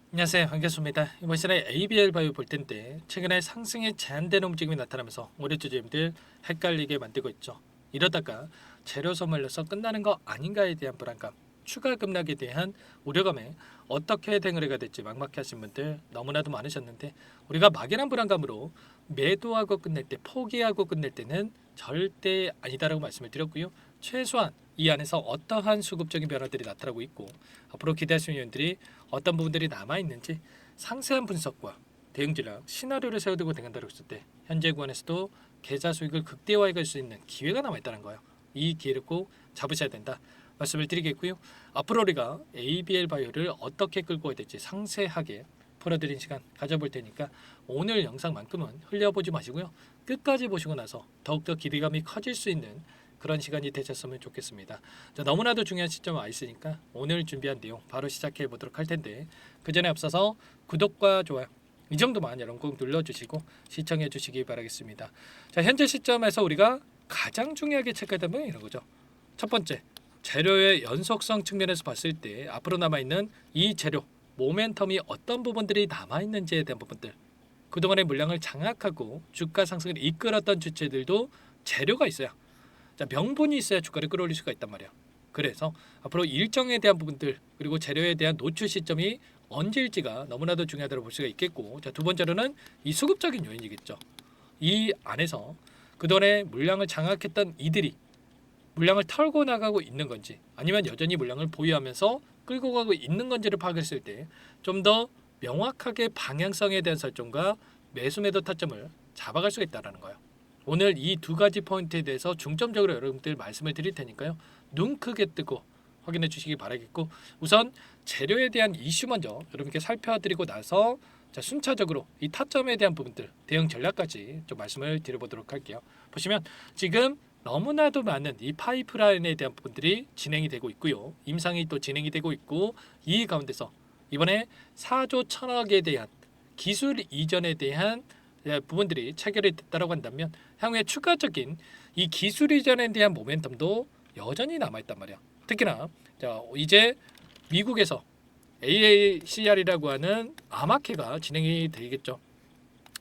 안녕하세요, 반갑습니다. 이번 시간에 ABL 바이오 볼 텐데 최근에 상승에 제한되는 움직임이 나타나면서 우리 주주님들 헷갈리게 만들고 있죠. 이러다가 재료 소멸로서 끝나는 거 아닌가에 대한 불안감, 추가 급락에 대한 우려감에 어떻게 대응을 될지 막막해 하신 분들 너무나도 많으셨는데, 우리가 막연한 불안감으로 매도하고 끝낼 때, 포기하고 끝낼 때는 절대 아니다라고 말씀을 드렸고요. 최소한 이 안에서 어떠한 수급적인 변화들이 나타나고 있고 앞으로 기대하시는 요인들이 어떤 부분들이 남아있는지 상세한 분석과 대응 전략, 시나리오를 세워두고 대응한다고 했을 때 현재 구간에서도 계좌 수익을 극대화해 갈 수 있는 기회가 남아있다는 거예요. 이 기회를 꼭 잡으셔야 된다 말씀을 드리겠고요. 앞으로 우리가 ABL 바이오를 어떻게 끌고 가야 될지 상세하게 풀어드린 시간 가져볼 테니까 오늘 영상만큼은 흘려보지 마시고요. 끝까지 보시고 나서 더욱더 기대감이 커질 수 있는 그런 시간이 되셨으면 좋겠습니다. 자, 너무나도 중요한 시점에 와 있으니까 오늘 준비한 내용 바로 시작해 보도록 할 텐데, 그 전에 앞서서 구독과 좋아요 이 정도만 여러분 꼭 눌러주시고 시청해 주시기 바라겠습니다. 자, 현재 시점에서 우리가 가장 중요하게 체크해야 되는 이런 거죠. 첫 번째, 재료의 연속성 측면에서 봤을 때 앞으로 남아있는 이 재료 모멘텀이 어떤 부분들이 남아있는지에 대한 부분들, 그동안의 물량을 장악하고 주가 상승을 이끌었던 주체들도 재료가 있어요. 자, 명분이 있어야 주가를 끌어올릴 수가 있단 말이야. 그래서 앞으로 일정에 대한 부분들, 그리고 재료에 대한 노출 시점이 언제일지가 너무나도 중요하다고 볼 수가 있겠고, 자, 두 번째로는 이 수급적인 요인이겠죠. 이 안에서 그동안에 물량을 장악했던 이들이 물량을 털고 나가고 있는 건지, 아니면 여전히 물량을 보유하면서 끌고 가고 있는 건지를 파악했을 때 좀 더 명확하게 방향성에 대한 설정과 매수 매도 타점을 잡아갈 수가 있다는 거예요. 오늘 이 두 가지 포인트에 대해서 중점적으로 여러분들 말씀을 드릴 테니까요. 눈 크게 뜨고 확인해 주시기 바라겠고, 우선 재료에 대한 이슈 먼저 여러분께 살펴드리고 나서 자, 순차적으로 이 타점에 대한 부분들, 대응 전략까지 좀 말씀을 드려보도록 할게요. 보시면 지금 너무나도 많은 이 파이프라인에 대한 부분들이 진행이 되고 있고요. 임상이 또 진행이 되고 있고, 이 가운데서 이번에 4조 1천억에 대한 기술 이전에 대한 부분들이 체결이 됐다고 한다면 향후에 추가적인 이 기술 이전에 대한 모멘텀도 여전히 남아있단 말이야. 특히나 자, 이제 미국에서 AACR이라고 하는 암학회가 진행이 되겠죠.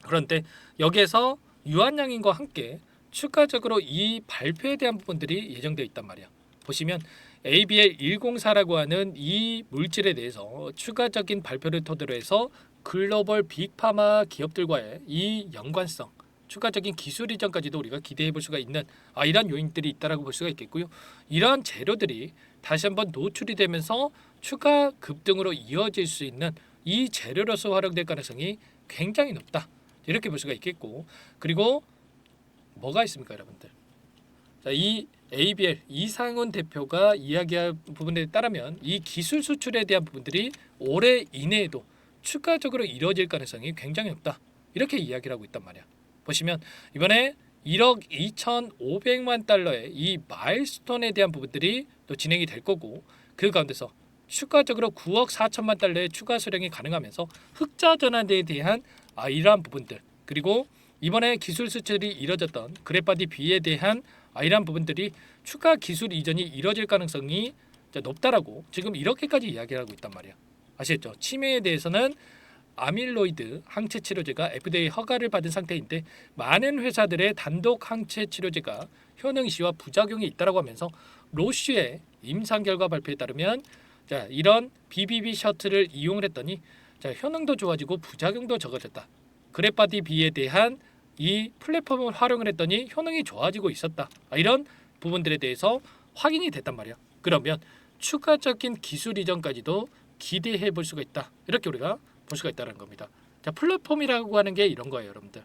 그런데 여기에서 유한양인과 함께 추가적으로 이 발표에 대한 부분들이 예정되어 있단 말이야. 보시면 ABL104라고 하는 이 물질에 대해서 추가적인 발표를 토대로 해서 글로벌 빅파마 기업들과의 이 연관성, 추가적인 기술 이전까지도 우리가 기대해 볼 수가 있는 이런 요인들이 있다라고 볼 수가 있겠고요. 이러한 재료들이 다시 한번 노출이 되면서 추가 급등으로 이어질 수 있는 이 재료로서 활용될 가능성이 굉장히 높다. 이렇게 볼 수가 있겠고, 그리고 뭐가 있습니까, 여러분들? 자, 이 ABL 이상훈 대표가 이야기한 부분에 따르면 이 기술 수출에 대한 부분들이 올해 이내에도 추가적으로 이루어질 가능성이 굉장히 높다. 이렇게 이야기를 하고 있단 말이야. 보시면 이번에 1억 2,500만 달러의 이 마일스톤에 대한 부분들이 또 진행이 될 거고, 그 가운데서 추가적으로 9억 4천만 달러의 추가 수령이 가능하면서 흑자 전환에 대한 이러한 부분들, 그리고 이번에 기술 수출이 이뤄졌던 그래파디 B에 대한 이러한 부분들이 추가 기술 이전이 이뤄질 가능성이 높다라고 지금 이렇게까지 이야기를 하고 있단 말이야. 아시겠죠? 치매에 대해서는 아밀로이드 항체 치료제가 FDA 허가를 받은 상태인데, 많은 회사들의 단독 항체 치료제가 효능 시와 부작용이 있다라고 하면서 로쉬의 임상 결과 발표에 따르면 자, 이런 BBB 셔틀을 이용을 했더니 자, 효능도 좋아지고 부작용도 적어졌다. 그래파디 B에 대한 이 플랫폼을 활용을 했더니 효능이 좋아지고 있었다. 이런 부분들에 대해서 확인이 됐단 말이야. 그러면 추가적인 기술 이전까지도 기대해 볼 수가 있다. 이렇게 우리가 볼 수가 있다는 겁니다. 자, 플랫폼이라고 하는 게 이런 거예요, 여러분들.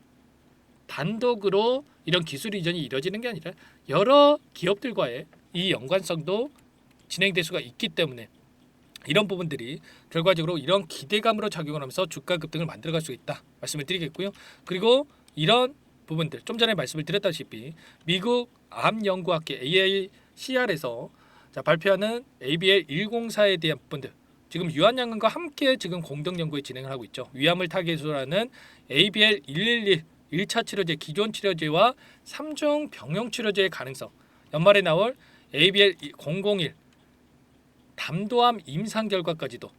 단독으로 이런 기술 이전이 이루어지는 게 아니라 여러 기업들과의 이 연관성도 진행될 수가 있기 때문에 이런 부분들이 결과적으로 이런 기대감으로 작용을 하면서 주가 급등을 만들어갈 수 있다 말씀을 드리겠고요. 그리고 이런 부분들 좀 전에 말씀을 드렸다시피 미국 암연구학회 AACR에서 발표하는 ABL104에 대한 부분들, 지금 유한양과 함께 지금 공동 연구에 진행을 하고 있죠. 위암을 타겟으로 하는 ABL111 1차 치료제 기존 치료제와 3중 병용 치료제의 가능성, 연말에 나올 ABL001 담도암 임상 결과까지도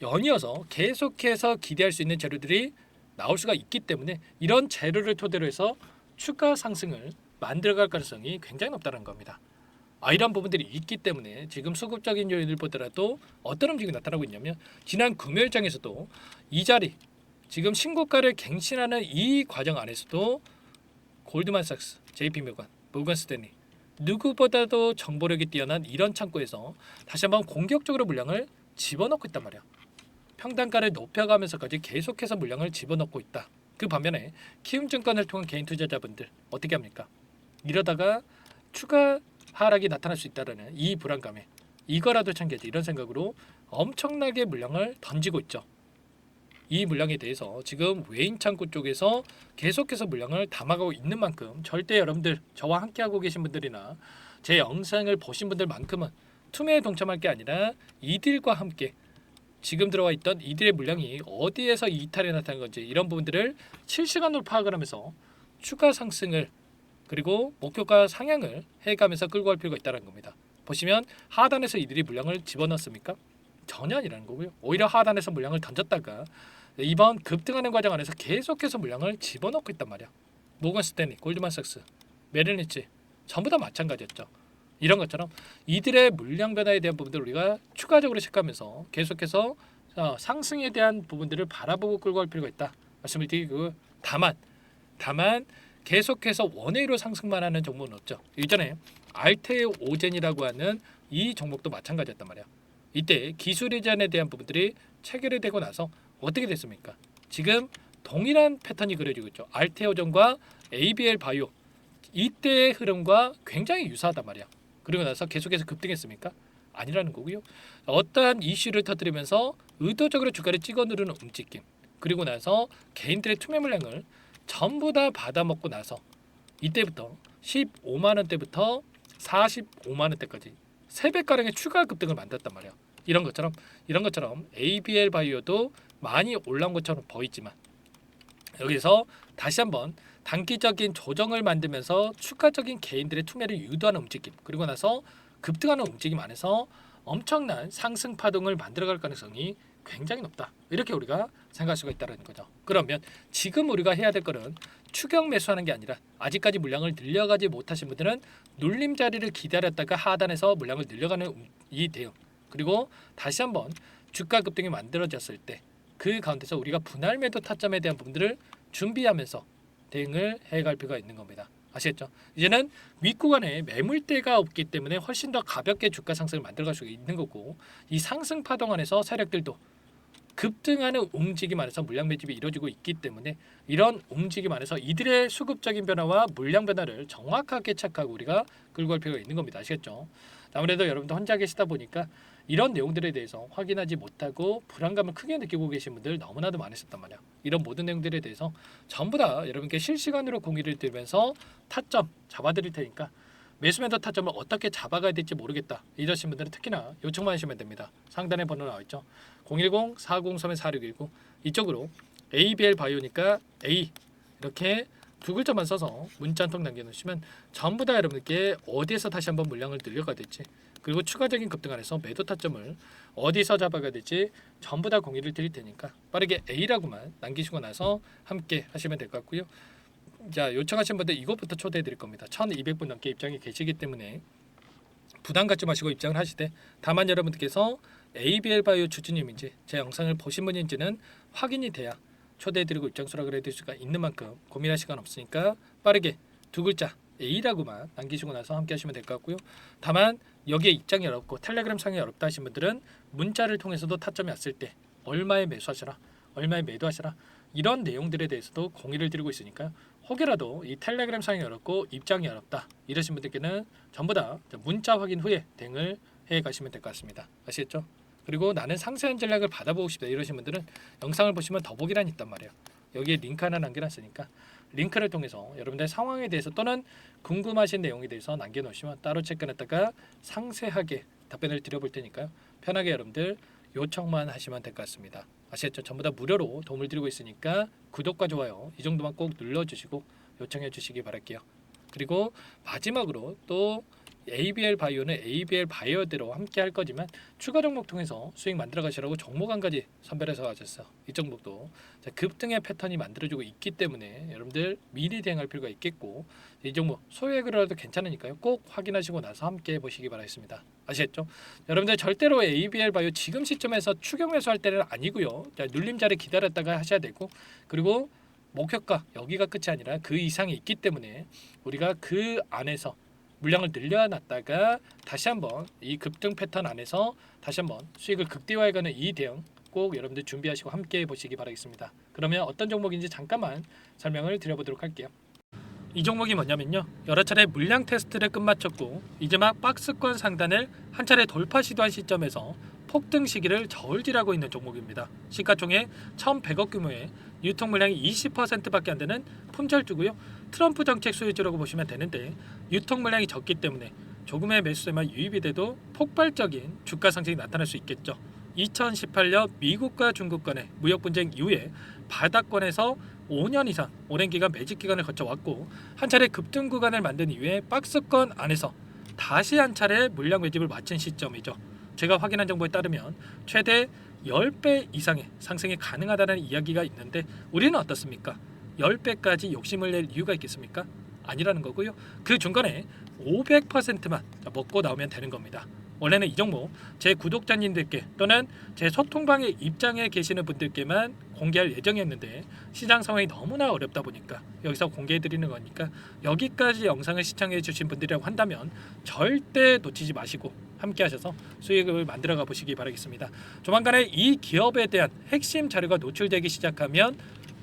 연이어서 계속해서 기대할 수 있는 재료들이 나올 수가 있기 때문에 이런 재료를 토대로 해서 추가 상승을 만들어갈 가능성이 굉장히 높다는 겁니다. 이런 부분들이 있기 때문에 지금 수급적인 요인을 보더라도 어떤 움직임이 나타나고 있냐면 지난 금요일장에서도 이 자리 지금 신고가를 갱신하는 이 과정 안에서도 골드만삭스, JP모건, 모건스탠리 누구보다도 정보력이 뛰어난 이런 창구에서 다시 한번 공격적으로 물량을 집어넣고 있단 말이야. 평단가를 높여가면서까지 계속해서 물량을 집어넣고 있다. 그 반면에 키움증권을 통한 개인 투자자분들 어떻게 합니까? 이러다가 추가 하락이 나타날 수 있다는 이 불안감에 이거라도 챙겨야지 이런 생각으로 엄청나게 물량을 던지고 있죠. 이 물량에 대해서 지금 외인 창구 쪽에서 계속해서 물량을 담아가고 있는 만큼 절대 여러분들 저와 함께하고 계신 분들이나 제 영상을 보신 분들만큼은 투매에 동참할 게 아니라 이들과 함께 지금 들어와 있던 이들의 물량이 어디에서 이탈이 나타난 건지 이런 부분들을 실시간으로 파악을 하면서 추가 상승을 그리고 목표가 상향을 해가면서 끌고 갈 필요가 있다는 겁니다. 보시면 하단에서 이들이 물량을 집어넣습니까? 전혀 아니라는 거고요. 오히려 하단에서 물량을 던졌다가 이번 급등하는 과정 안에서 계속해서 물량을 집어넣고 있단 말이야. 모건스탠리, 골드만삭스, 메릴린치 전부 다 마찬가지였죠. 이런 것처럼 이들의 물량 변화에 대한 부분들을 우리가 추가적으로 체크하면서 계속해서 상승에 대한 부분들을 바라보고 끌고 갈 필요가 있다. 말씀을 드리고 다만 계속해서 원웨이로 상승만 하는 종목은 없죠. 이전에 알테오 오젠이라고 하는 이 종목도 마찬가지였단 말이야. 이때 기술 이전에 대한 부분들이 체결이 되고 나서 어떻게 됐습니까? 지금 동일한 패턴이 그려지고 있죠. 알테오전과 ABL 바이오 이때의 흐름과 굉장히 유사하단 말이야. 그리고 나서 계속해서 급등했습니까? 아니라는 거고요. 어떠한 이슈를 터뜨리면서 의도적으로 주가를 찍어 누르는 움직임 그리고 나서 개인들의 투매 물량을 전부 다 받아먹고 나서 이때부터 15만 원대부터 45만 원대까지 3배가량의 추가 급등을 만들었단 말이야. 이런 것처럼 ABL 바이오도 많이 올라온 것처럼 보이지만 여기서 다시 한번 단기적인 조정을 만들면서 추가적인 개인들의 투매를 유도하는 움직임 그리고 나서 급등하는 움직임 안에서 엄청난 상승 파동을 만들어갈 가능성이 굉장히 높다. 이렇게 우리가 생각할 수가 있다는 거죠. 그러면 지금 우리가 해야 될 거는 추격 매수하는 게 아니라 아직까지 물량을 늘려가지 못하신 분들은 눌림 자리를 기다렸다가 하단에서 물량을 늘려가는 이 대응 그리고 다시 한번 주가 급등이 만들어졌을 때 그 가운데서 우리가 분할 매도 타점에 대한 부분들을 준비하면서 대응을 해갈 필요가 있는 겁니다. 아시겠죠? 이제는 윗구간에 매물대가 없기 때문에 훨씬 더 가볍게 주가 상승을 만들어갈 수 있는 거고 이 상승 파동 안에서 세력들도 급등하는 움직임 안에서 물량 매집이 이루어지고 있기 때문에 이런 움직임 안에서 이들의 수급적인 변화와 물량 변화를 정확하게 체크하고 우리가 끌고 갈 필요가 있는 겁니다. 아시겠죠? 아무래도 여러분들 혼자 계시다 보니까 이런 내용들에 대해서 확인하지 못하고 불안감을 크게 느끼고 계신 분들 너무나도 많으셨단 말이야. 이런 모든 내용들에 대해서 전부 다 여러분께 실시간으로 공유를 드리면서 타점 잡아드릴 테니까 매수매도 타점을 어떻게 잡아가야 될지 모르겠다 이러신 분들은 특히나 요청만 하시면 됩니다. 상단에 번호 나와있죠. 010-4031-4619 이쪽으로 ABL 바이오니까 A 이렇게 두 글자만 써서 문자 한 통 남겨놓으시면 전부 다 여러분께 어디에서 다시 한번 물량을 늘려가야 될지 그리고 추가적인 급등 안에서 매도 타점을 어디서 잡아가야 될지 전부 다 공유를 드릴 테니까 빠르게 A라고만 남기시고 나서 함께 하시면 될 것 같고요. 자, 요청하신 분들 이것부터 초대해 드릴 겁니다. 1200분 넘게 입장이 계시기 때문에 부담 갖지 마시고 입장을 하시되 다만 여러분들께서 ABL 바이오 주주님인지 제 영상을 보신 분인지는 확인이 돼야 초대해드리고 입장 수락을 해드릴 수가 있는 만큼 고민할 시간 없으니까 빠르게 두 글자 A라고만 남기시고 나서 함께 하시면 될 것 같고요. 다만 여기에 입장이 어렵고 텔레그램 상이 어렵다 하신 분들은 문자를 통해서도 타점이 왔을 때 얼마에 매수하시라 얼마에 매도하시라 이런 내용들에 대해서도 공유를 드리고 있으니까 혹여라도 이 텔레그램 상이 어렵고 입장이 어렵다 이러신 분들께는 전부 다 문자 확인 후에 대응을 해 가시면 될 것 같습니다. 아시겠죠? 그리고 나는 상세한 전략을 받아보고 싶다 이러신 분들은 영상을 보시면 더보기란이 있단 말이에요. 여기에 링크 하나 남겨놨으니까 링크를 통해서 여러분들의 상황에 대해서 또는 궁금하신 내용에 대해서 남겨놓으시면 따로 체크했다가 상세하게 답변을 드려볼 테니까요. 편하게 여러분들 요청만 하시면 될 것 같습니다. 아시겠죠? 전부 다 무료로 도움을 드리고 있으니까 구독과 좋아요 이 정도만 꼭 눌러주시고 요청해 주시기 바랄게요. 그리고 마지막으로 또 ABL 바이오는 ABL 바이오대로 함께 할 거지만 추가 종목 통해서 수익 만들어 가시라고 종목 한 가지 선별해서 가졌어요. 이 종목도 급등의 패턴이 만들어지고 있기 때문에 여러분들 미리 대응할 필요가 있겠고, 이 종목 소액으로 해도 괜찮으니까요. 꼭 확인하시고 나서 함께 보시기 바라겠습니다. 아시겠죠? 여러분들 절대로 ABL 바이오 지금 시점에서 추격 매수할 때는 아니고요. 눌림 자리 기다렸다가 하셔야 되고, 그리고 목표가 여기가 끝이 아니라 그 이상이 있기 때문에 우리가 그 안에서 물량을 늘려놨다가 다시 한번 이 급등 패턴 안에서 다시 한번 수익을 극대화해가는 이 대응 꼭 여러분들 준비하시고 함께 보시기 바라겠습니다. 그러면 어떤 종목인지 잠깐만 설명을 드려보도록 할게요. 이 종목이 뭐냐면요, 여러 차례 물량 테스트를 끝마쳤고 이제 막 박스권 상단을 한 차례 돌파 시도한 시점에서 폭등 시기를 저울질하고 있는 종목입니다. 시가총액 1,100억 규모의 유통 물량이 20%밖에 안 되는 품절주고요. 트럼프 정책 수혜주라고 보시면 되는데, 유통 물량이 적기 때문에 조금의 매수세만 유입이 돼도 폭발적인 주가 상승이 나타날 수 있겠죠. 2018년 미국과 중국 간의 무역 분쟁 이후에 바닥권에서 5년 이상 오랜 기간 매집 기간을 거쳐왔고, 한 차례 급등 구간을 만든 이후에 박스권 안에서 다시 한 차례 물량 매집을 마친 시점이죠. 제가 확인한 정보에 따르면 최대 10배 이상의 상승이 가능하다는 이야기가 있는데, 우리는 어떻습니까? 10배까지 욕심을 낼 이유가 있겠습니까? 아니라는 거고요. 그 중간에 500%만 먹고 나오면 되는 겁니다. 원래는 이 종목 제 구독자님들께 또는 제 소통방에 입장해 계시는 분들께만 공개할 예정이었는데, 시장 상황이 너무나 어렵다 보니까 여기서 공개해 드리는 거니까 여기까지 영상을 시청해 주신 분들이라고 한다면 절대 놓치지 마시고 함께 하셔서 수익을 만들어 가 보시기 바라겠습니다. 조만간에 이 기업에 대한 핵심 자료가 노출되기 시작하면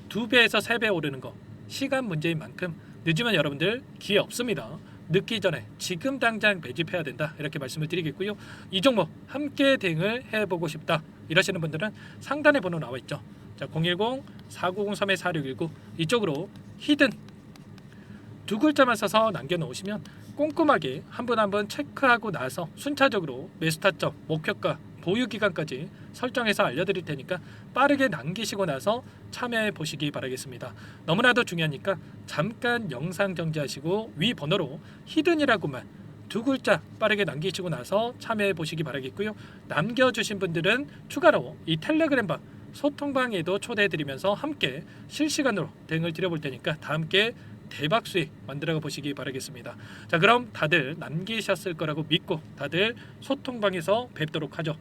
2배에서 3배 오르는 거 시간 문제인 만큼 늦으면 여러분들 기회 없습니다. 늦기 전에 지금 당장 매집해야 된다, 이렇게 말씀을 드리겠고요. 이 종목 함께 대응을 해보고 싶다 이러시는 분들은 상단에 번호 나와 있죠. 자, 010-4903-4619 이쪽으로 히든 두 글자만 써서 남겨놓으시면 꼼꼼하게 한 분 한 분 체크하고 나서 순차적으로 매수 타점, 목표가, 보유 기간까지 설정해서 알려드릴 테니까 빠르게 남기시고 나서 참여해 보시기 바라겠습니다. 너무나도 중요하니까 잠깐 영상 정지하시고 위 번호로 히든이라고만 두 글자 빠르게 남기시고 나서 참여해 보시기 바라겠고요. 남겨주신 분들은 추가로 이 텔레그램방 소통방에도 초대해드리면서 함께 실시간으로 대응을 드려볼 테니까 다 함께 대박 수익 만들어 보시기 바라겠습니다. 자, 그럼 다들 남기셨을 거라고 믿고 다들 소통방에서 뵙도록 하죠.